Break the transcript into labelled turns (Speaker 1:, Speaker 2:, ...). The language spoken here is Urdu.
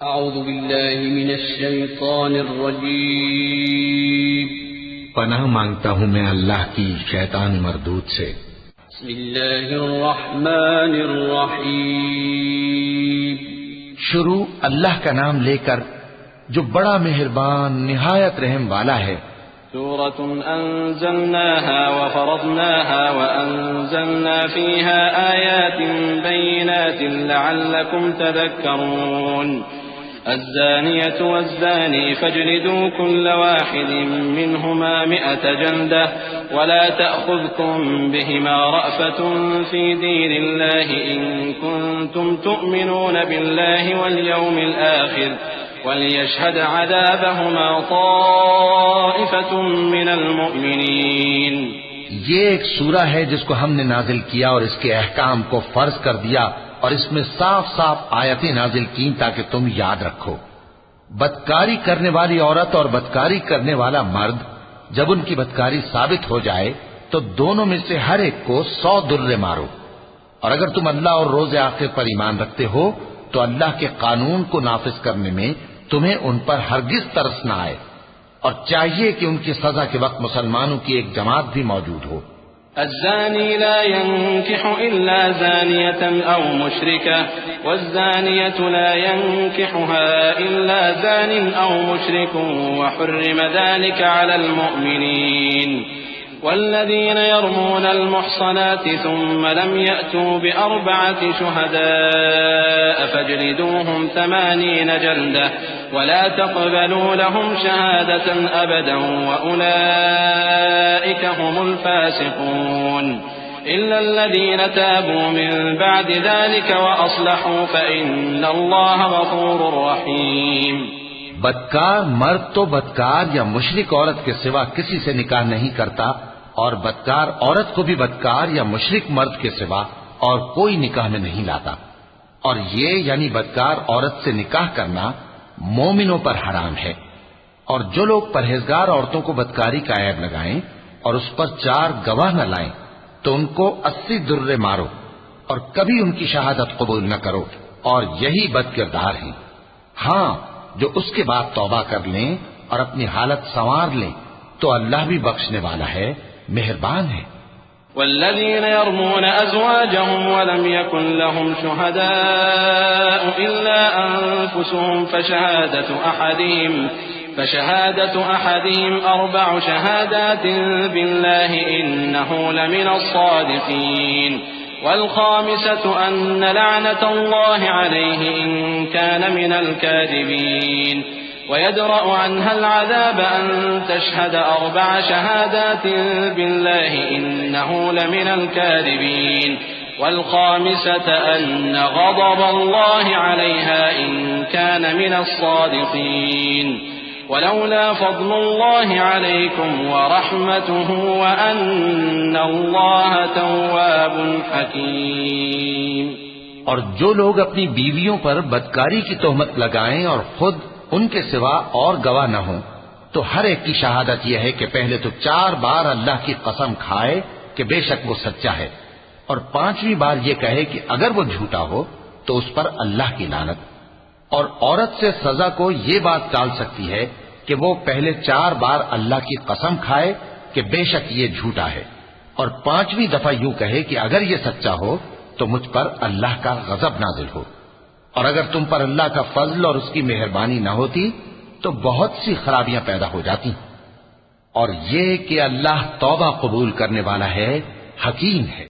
Speaker 1: اعوذ باللہ من الشیطان الرجیم
Speaker 2: پناہ مانگتا ہوں میں اللہ کی شیطان مردود سے۔
Speaker 1: بسم اللہ الرحمن الرحیم
Speaker 2: شروع اللہ کا نام لے کر جو بڑا مہربان نہایت رحم والا ہے۔
Speaker 1: سورة أنزلناها وفرضناها وأنزلنا فيها آيات بينات لعلكم تذكرون الزانية والزاني فاجلدوا كل واحد منهما 100 جلدة ولا تأخذكم بهما رأفة في دين الله إن كنتم تؤمنون بالله واليوم الآخر وَلْيَشْهَدْ عَذَابَهُمَا طَائِفَةٌ مِّنَ الْمُؤْمِنِينَ۔
Speaker 2: یہ ایک سورہ ہے جس کو ہم نے نازل کیا اور اس کے احکام کو فرض کر دیا اور اس میں صاف صاف آیتیں نازل کی تاکہ تم یاد رکھو۔ بدکاری کرنے والی عورت اور بدکاری کرنے والا مرد جب ان کی بدکاری ثابت ہو جائے تو دونوں میں سے ہر ایک کو 100 درے مارو، اور اگر تم اللہ اور روز آخر پر ایمان رکھتے ہو تو اللہ کے قانون کو نافذ کرنے میں تمہیں ان پر ہرگز ترس نہ آئے، اور چاہیے کہ ان کی سزا کے وقت مسلمانوں کی ایک جماعت بھی موجود ہو۔
Speaker 1: الزاني لا ينكح إلا زانية أو مشركة والزانية لا ينكحها إلا زان أو مشرك وحرم ذلك على المؤمنين والذين يرمون المحصنات ثم لم يأتوا ب4 شهداء فاجلدوهم 80 جلدة ولا تقبلوا لهم شهادة أبدا وأولئك هم الفاسقون إلا الذين تابوا من بعد ذلك وأصلحوا فإن الله غفور رحيم۔
Speaker 2: بدکار مرد تو بدکار یا مشرک عورت کے سوا کسی سے نکاح نہیں کرتا، اور بدکار عورت کو بھی بدکار یا مشرک مرد کے سوا اور کوئی نکاح میں نہیں لاتا، اور یہ یعنی بدکار عورت سے نکاح کرنا مومنوں پر حرام ہے۔ اور جو لوگ پرہیزگار عورتوں کو بدکاری کا عیب لگائیں اور اس پر 4 گواہ نہ لائیں تو ان کو 80 درے مارو اور کبھی ان کی شہادت قبول نہ کرو، اور یہی بد کردار ہیں۔ ہاں، جو اس کے بعد توبہ کر لیں اور اپنی حالت سنوار لیں تو اللہ بھی بخشنے والا ہے، مہربان ہے۔
Speaker 1: والذين يرمون أزواجهم ولم يكن لهم شهداء إلا أنفسهم فشهادة أحدهم 4 شهادات بالله إنه لمن الصادقين والخامسة أن لعنة الله عليه إن كان من الكاذبين ويدرأ عنها العذاب أن تشهد 4 شهادات بالله إنه لمن الكاذبين والخامسة أن غضب الله عليها إن كان من الصادقين ولولا فضل الله عليكم ورحمته وأن الله تواب حكيم۔
Speaker 2: اور جو لوگ اپنی بیویوں پر بدکاری کی تہمت لگائیں اور خود ان کے سوا اور گواہ نہ ہوں تو ہر ایک کی شہادت یہ ہے کہ پہلے تو 4 بار اللہ کی قسم کھائے کہ بے شک وہ سچا ہے، اور 5ویں بار یہ کہے کہ اگر وہ جھوٹا ہو تو اس پر اللہ کی لعنت۔ اور عورت سے سزا کو یہ بات ٹال سکتی ہے کہ وہ پہلے 4 بار اللہ کی قسم کھائے کہ بے شک یہ جھوٹا ہے، اور 5ویں دفعہ یوں کہے کہ اگر یہ سچا ہو تو مجھ پر اللہ کا غضب نازل ہو۔ اور اگر تم پر اللہ کا فضل اور اس کی مہربانی نہ ہوتی تو بہت سی خرابیاں پیدا ہو جاتی۔ اور یہ کہ اللہ توبہ قبول کرنے والا ہے، حکیم ہے۔